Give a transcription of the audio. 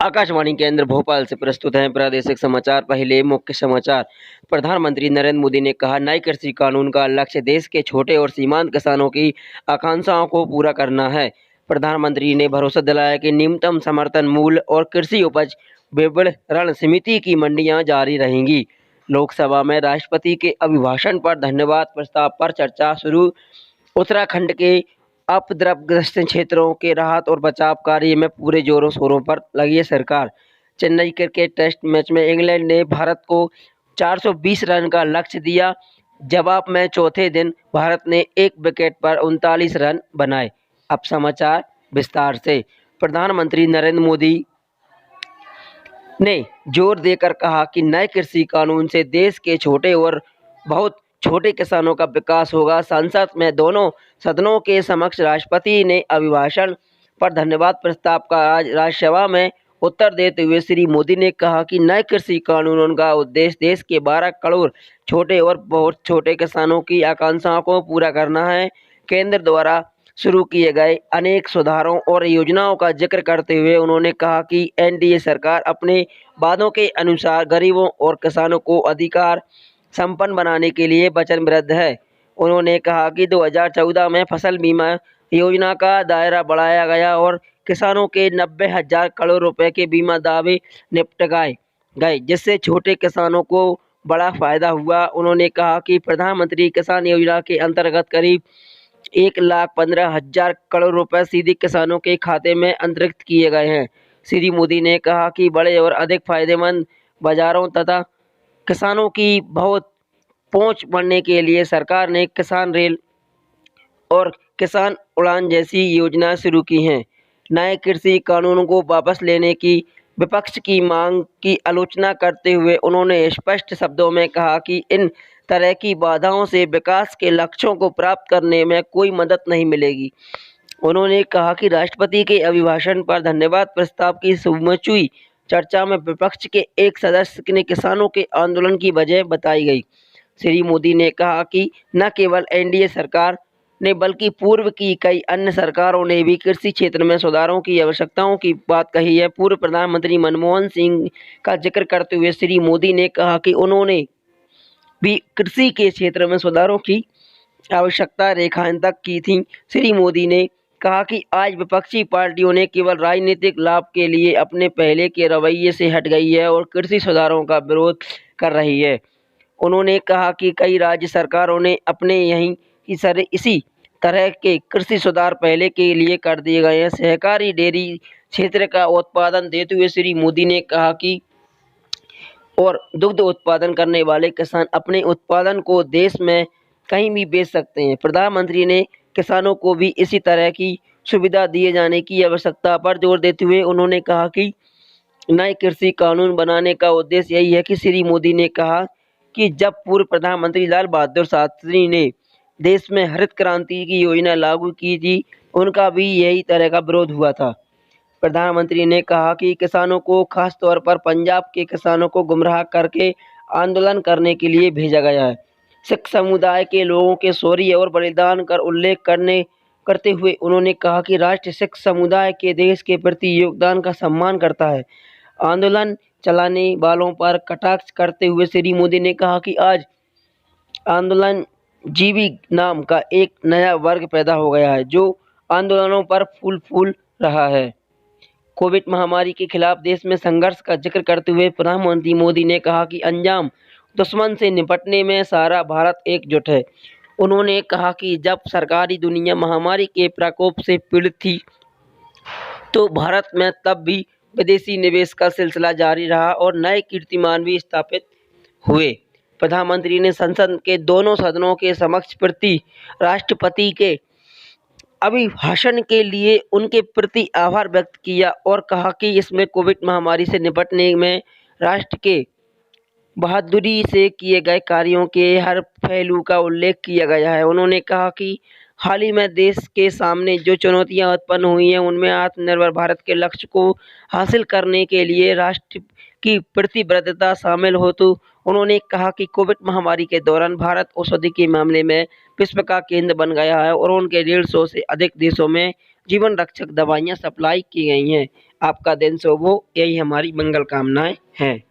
आकाशवाणी केंद्र भोपाल से प्रस्तुत हैं प्रादेशिक समाचार। पहले मुख्य समाचार। प्रधानमंत्री नरेंद्र मोदी ने कहा, नए कृषि कानून का लक्ष्य देश के छोटे और सीमांत किसानों की आकांक्षाओं को पूरा करना है। प्रधानमंत्री ने भरोसा दिलाया कि न्यूनतम समर्थन मूल्य और कृषि उपज विपणन समिति की मंडियां जारी रहेंगी। लोकसभा में राष्ट्रपति के अभिभाषण पर धन्यवाद प्रस्ताव पर चर्चा शुरू। उत्तराखंड के उपद्रवग्रस्त क्षेत्रों के राहत और बचाव कार्य में पूरे जोरों शोरों पर लगी है सरकार। चेन्नई क्रिकेट टेस्ट मैच में इंग्लैंड ने भारत को 420 रन का लक्ष्य दिया। जवाब में चौथे दिन भारत ने एक विकेट पर 39 रन बनाए। अब समाचार विस्तार से। प्रधानमंत्री नरेंद्र मोदी ने जोर देकर कहा कि नए कृषि कानून से देश के छोटे और बहुत छोटे किसानों का विकास होगा। संसद में दोनों सदनों के समक्ष राष्ट्रपति ने अभिभाषण पर धन्यवाद प्रस्ताव का आज राज्यसभा में उत्तर देते हुए श्री मोदी ने कहा कि नए कृषि कानूनों का उद्देश्य देश के 12 करोड़ छोटे और बहुत छोटे किसानों की आकांक्षाओं को पूरा करना है। केंद्र द्वारा शुरू किए गए अनेक सुधारों और योजनाओं का जिक्र करते हुए उन्होंने कहा कि एनडीए सरकार अपने वादों के अनुसार गरीबों और किसानों को अधिकार संपन्न बनाने के लिए वचनबद्ध है। उन्होंने कहा कि 2014 में फसल बीमा योजना का दायरा बढ़ाया गया और किसानों के 90,000 करोड़ रुपए के बीमा दावे निपटाए गए, जिससे छोटे किसानों को बड़ा फायदा हुआ। उन्होंने कहा कि प्रधानमंत्री किसान योजना के अंतर्गत करीब 1,15,000 करोड़ रुपए सीधे किसानों के खाते में अंतरित किए गए हैं। श्री मोदी ने कहा कि बड़े और अधिक फायदेमंद बाजारों तथा किसानों की बहुत पहुंच बढ़ने के लिए सरकार ने किसान रेल और किसान उड़ान जैसी योजनाएं शुरू की हैं। नए कृषि कानूनों को वापस लेने की विपक्ष की मांग की आलोचना करते हुए उन्होंने स्पष्ट शब्दों में कहा कि इन तरह की बाधाओं से विकास के लक्ष्यों को प्राप्त करने में कोई मदद नहीं मिलेगी। उन्होंने कहा कि राष्ट्रपति के अभिभाषण पर धन्यवाद प्रस्ताव की सुमचुई चर्चा में विपक्ष के एक सदस्य ने किसानों के आंदोलन की वजह बताई गई। श्री मोदी ने कहा कि न केवल एनडीए सरकार ने बल्कि पूर्व की कई अन्य सरकारों ने भी कृषि क्षेत्र में सुधारों की आवश्यकताओं की बात कही है। पूर्व प्रधानमंत्री मनमोहन सिंह का जिक्र करते हुए श्री मोदी ने कहा कि उन्होंने भी कृषि के क्षेत्र में सुधारों की आवश्यकता रेखांकित की थी। श्री मोदी ने कहा कि आज विपक्षी पार्टियों ने केवल राजनीतिक लाभ के लिए अपने पहले के रवैये से हट गई है और कृषि सुधारों का विरोध कर रही है। उन्होंने कहा कि कई राज्य सरकारों ने अपने यहीं इसी तरह के कृषि सुधार पहले के लिए कर दिए गए हैं। सहकारी डेयरी क्षेत्र का उत्पादन देते हुए श्री मोदी ने कहा कि और दुग्ध उत्पादन करने वाले किसान अपने उत्पादन को देश में कहीं भी बेच सकते हैं। प्रधानमंत्री ने किसानों को भी इसी तरह की सुविधा दिए जाने की आवश्यकता पर जोर देते हुए उन्होंने कहा कि नए कृषि कानून बनाने का उद्देश्य यही है कि श्री मोदी ने कहा कि जब पूर्व प्रधानमंत्री लाल बहादुर शास्त्री ने देश में हरित क्रांति की योजना लागू की थी, उनका भी यही तरह का विरोध हुआ था। प्रधानमंत्री ने कहा कि किसानों को खास तौर पर पंजाब के किसानों को गुमराह करके आंदोलन करने के लिए भेजा गया है। सिख समुदाय के लोगों के शौर्य और बलिदान का उल्लेख करते हुए उन्होंने कहा कि राष्ट्र सिख समुदाय के देश के प्रति योगदान का सम्मान करता है। आंदोलन चलाने वालों पर कटाक्ष करते हुए श्री मोदी ने कहा कि आज आंदोलन जीवी नाम का एक नया वर्ग पैदा हो गया है जो आंदोलनों पर फूल रहा है। कोविड महामारी के खिलाफ देश में संघर्ष का जिक्र करते हुए प्रधानमंत्री मोदी ने कहा कि अनजान दुश्मन से निपटने में सारा भारत एकजुट है। उन्होंने कहा कि जब सरकारी दुनिया महामारी के प्रकोप से पीड़ित थी तो भारत में तब भी विदेशी निवेश का सिलसिला जारी रहा और नए कीर्तिमान भी स्थापित हुए। प्रधानमंत्री ने संसद के दोनों सदनों के समक्ष राष्ट्रपति के अभिभाषण के लिए उनके प्रति आभार व्यक्त किया और कहा कि इसमें कोविड महामारी से निपटने में राष्ट्र के बहादुरी से किए गए कार्यों के हर पहलू का उल्लेख किया गया है। उन्होंने कहा कि हाल ही में देश के सामने जो चुनौतियां उत्पन्न हुई हैं उनमें आत्मनिर्भर भारत के लक्ष्य को हासिल करने के लिए राष्ट्र की प्रतिबद्धता शामिल हो। तो उन्होंने कहा कि कोविड महामारी के दौरान भारत औषधि के मामले में विश्व का केंद्र बन गया है और उनके 150 से अधिक देशों में जीवन रक्षक दवाइयां सप्लाई की गई हैं। आपका दिन शुभ हो, यही हमारी मंगल कामनाएं हैं।